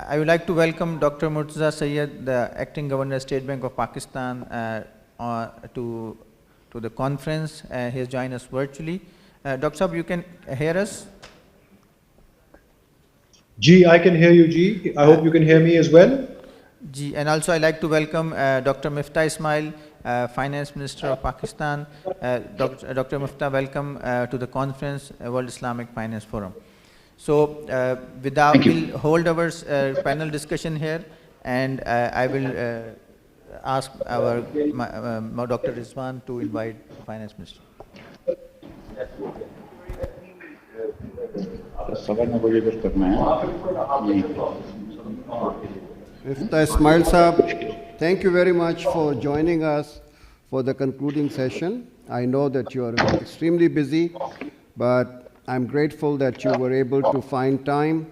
I would like to welcome Dr. Murtaza Sayyed, the Acting Governor, State Bank of Pakistan, to the conference. He has joined us virtually. Dr. Saab, you can hear us? Ji, I can hear you, Ji. I hope you can hear me as well. Ji, and also I'd like to welcome Dr. Miftah Ismail, Finance Minister of Pakistan. Dr. Miftah, welcome to the conference, World Islamic Finance Forum. So we'll hold our panel discussion here, and I will ask our Dr. Rizwan to invite Finance Minister. Miftah Ismail Saab, thank you very much for joining us for the concluding session. I know that you are extremely busy, but I'm grateful that you were able to find time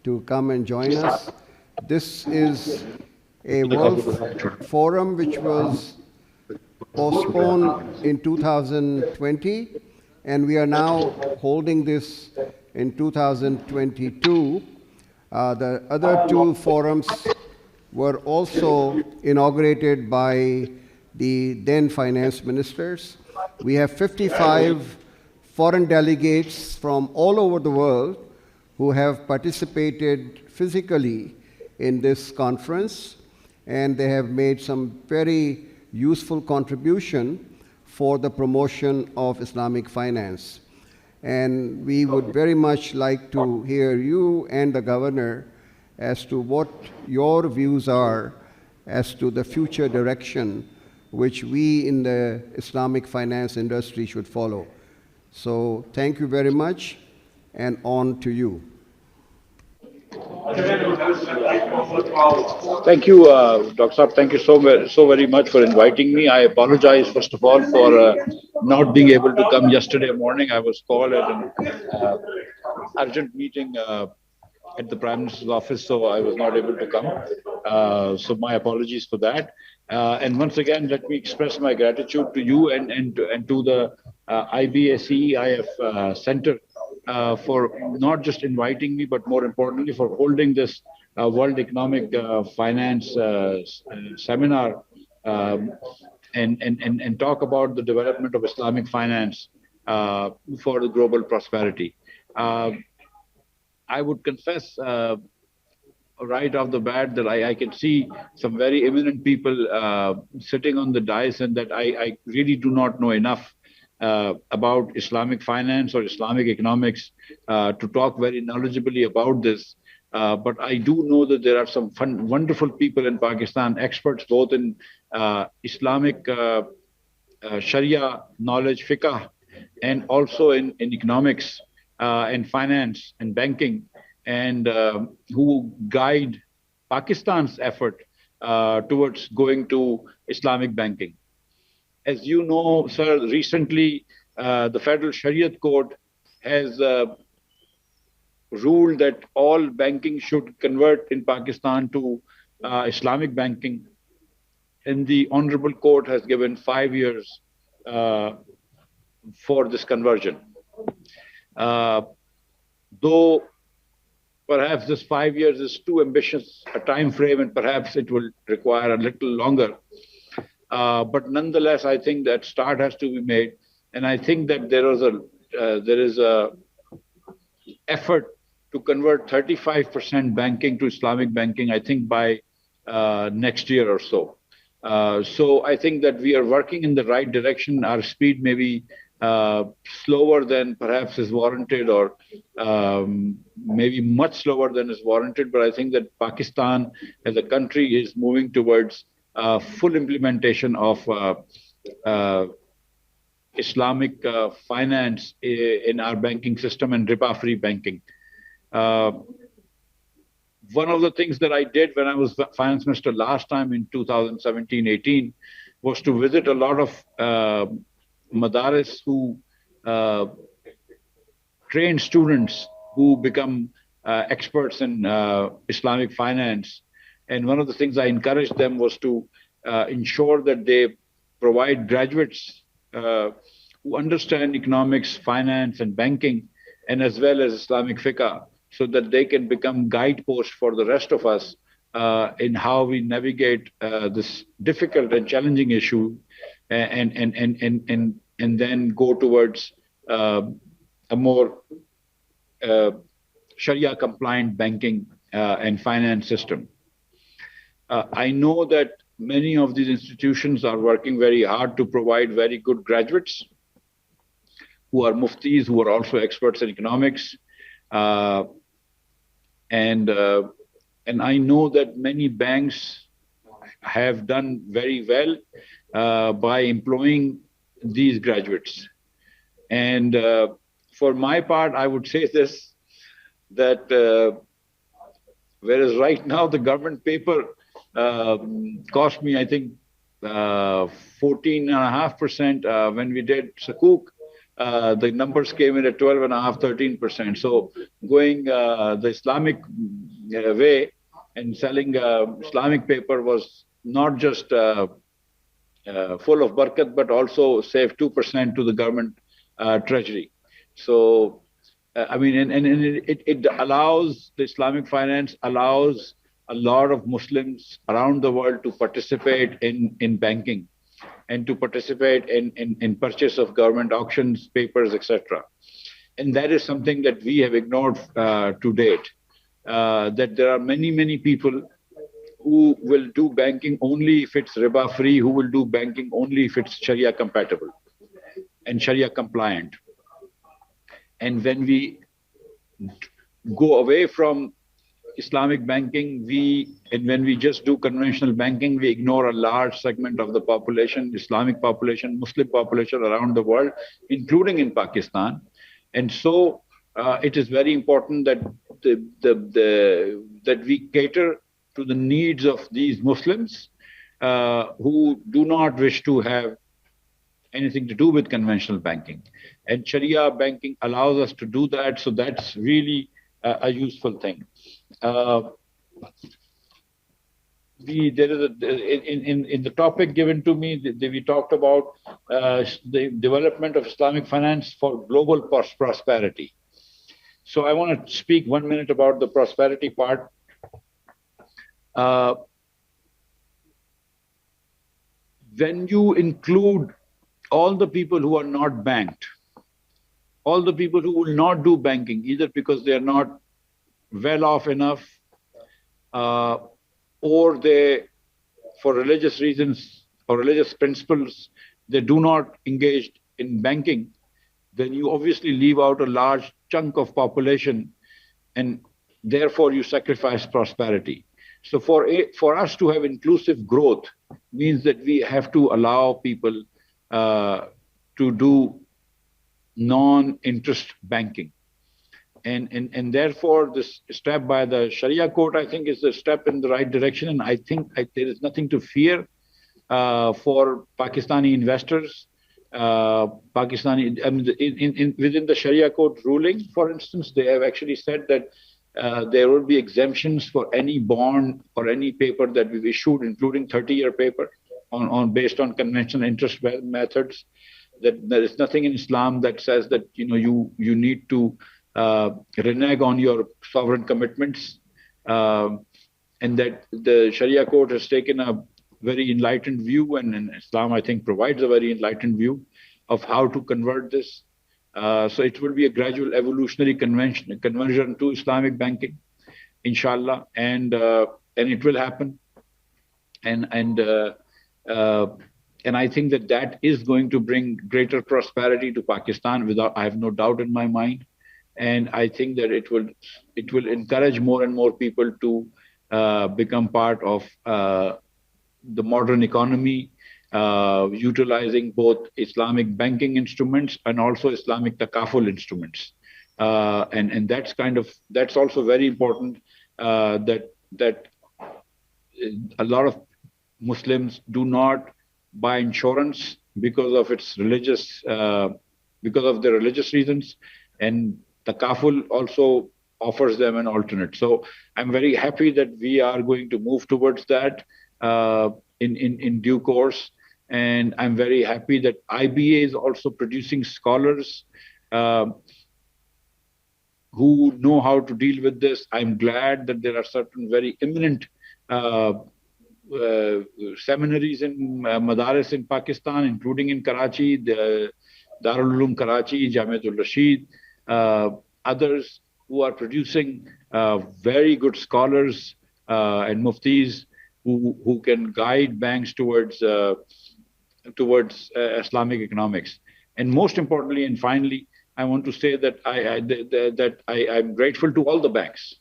to come and join us. This is a World Forum which was postponed in 2020, and we are now holding this in 2022. The other two forums were also inaugurated by the then finance ministers. We have 55 foreign delegates from all over the world who have participated physically in this conference, and they have made some very useful contribution for the promotion of Islamic finance. And we would very much like to hear you and the governor as to what your views are as to the future direction which we in the Islamic finance industry should follow. So thank you very much, and on to you. Thank you, Dr. Saab. Thank you so very much for inviting me. I apologize, first of all, for not being able to come yesterday morning. I was called at an urgent meeting at the Prime Minister's office, so I was not able to come. So my apologies for that. And once again, let me express my gratitude to you and to the IBA-CEIF Center for not just inviting me, but more importantly, for holding this World Economic Finance seminar and talk about the development of Islamic finance for the global prosperity. I would confess right off the bat that I can see some very eminent people sitting on the dais, and that I really do not know enough about Islamic finance or Islamic economics to talk very knowledgeably about this. But I do know that there are some wonderful people in Pakistan, experts both in Islamic Sharia knowledge, fiqh, and also in economics and finance and banking, and who guide Pakistan's effort towards going to Islamic banking. As you know, sir, recently the Federal Shariat Court has ruled that all banking should convert in Pakistan to Islamic banking. And the Honorable Court has given 5 years for this conversion. Though perhaps this 5 years is too ambitious a time frame, and perhaps it will require a little longer. But nonetheless, I think that start has to be made, and I think that there is a effort to convert 35% banking to Islamic banking, I think by next year or so. So I think that we are working in the right direction. Our speed may be slower than perhaps is warranted, or maybe much slower than is warranted, but I think that Pakistan as a country is moving towards full implementation of Islamic finance in our banking system and riba-free banking. One of the things that I did when I was finance minister last time in 2017-18 was to visit a lot of madaris who train students who become experts in Islamic finance. And one of the things I encouraged them was to ensure that they provide graduates who understand economics, finance, and banking, and as well as Islamic fiqh, so that they can become guideposts for the rest of us in how we navigate this difficult and challenging issue, and then go towards a more Sharia compliant banking and finance system. I know that many of these institutions are working very hard to provide very good graduates who are muftis, who are also experts in economics. And I know that many banks have done very well by employing these graduates. And for my part, I would say this, that whereas right now the government paper cost me, I think, 14.5%. When we did Sukuk, the numbers came in at 12.5%, 13%. So going the Islamic way and selling Islamic paper was not just full of barakat, but also saved 2% to the government treasury. So, I mean, and it allows, the Islamic finance allows a lot of Muslims around the world to participate in banking and to participate in purchase of government auctions, papers, etc. And that is something that we have ignored to date, that there are many people who will do banking only if it's riba free, who will do banking only if it's Sharia compatible and Sharia compliant. And when we go away from Islamic banking, when we just do conventional banking, we ignore a large segment of the population, Islamic population, Muslim population around the world, including in Pakistan. And so it is very important that that we cater to the needs of these Muslims who do not wish to have anything to do with conventional banking. And Sharia banking allows us to do that, so that's really a useful thing. There is in the topic given to me, we talked about the development of Islamic finance for global prosperity. So I want to speak 1 minute about the prosperity part. When you include all the people who are not banked, all the people who will not do banking, either because they are not well off enough, or they, for religious reasons or religious principles, they do not engage in banking, then you obviously leave out a large chunk of population, and therefore you sacrifice prosperity. So for us to have inclusive growth means that we have to allow people to do non-interest banking. And therefore, this step by the Sharia court, I think, is a step in the right direction. And I think there is nothing to fear for Pakistani investors. Within the Sharia court ruling, for instance, they have actually said that there will be exemptions for any bond or any paper that we've issued, including 30-year paper, based on conventional interest methods. That there is nothing in Islam that says that you need to renege on your sovereign commitments, and that the Sharia court has taken a very enlightened view, and Islam, I think, provides a very enlightened view of how to convert this. So it will be a gradual evolutionary conversion to Islamic banking, inshallah, and it will happen. And I think that is going to bring greater prosperity to Pakistan. I have no doubt in my mind. And I think that it will encourage more and more people to become part of the modern economy, utilizing both Islamic banking instruments and also Islamic takaful instruments. And that's also very important, that a lot of Muslims do not buy insurance because of its religious, because of their religious reasons, and takaful also offers them an alternate. So I'm very happy that we are going to move towards that in due course, and I'm very happy that IBA is also producing scholars who know how to deal with this. I'm glad that there are certain very eminent seminaries in madaris in Pakistan, including in Karachi, the Darul Uloom Karachi, Jamiatul Rashid, others who are producing very good scholars and muftis who can guide banks towards Islamic economics. And most importantly and finally, I want to say that I'm grateful to all the banks.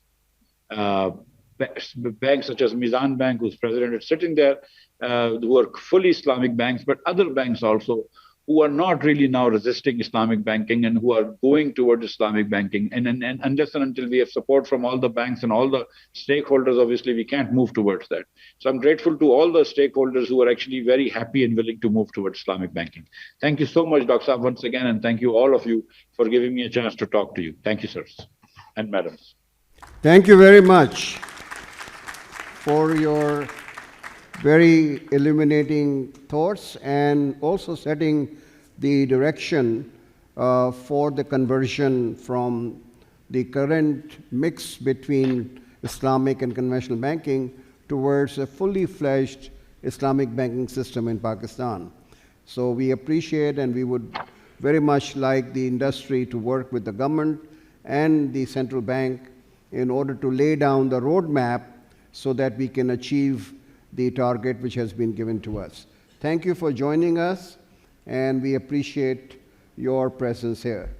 Banks such as Mizan Bank, whose president is sitting there, who are fully Islamic banks, but other banks also who are not really now resisting Islamic banking and who are going towards Islamic banking. And unless and until we have support from all the banks and all the stakeholders, obviously we can't move towards that. So I'm grateful to all the stakeholders who are actually very happy and willing to move towards Islamic banking. Thank you so much, Dr. Saab, once again, and thank you all of you for giving me a chance to talk to you. Thank you, sirs and madams. Thank you very much for your very illuminating thoughts and also setting the direction for the conversion from the current mix between Islamic and conventional banking towards a fully fledged Islamic banking system in Pakistan. So we appreciate and we would very much like the industry to work with the government and the central bank in order to lay down the roadmap so that we can achieve the target which has been given to us. Thank you for joining us, and we appreciate your presence here.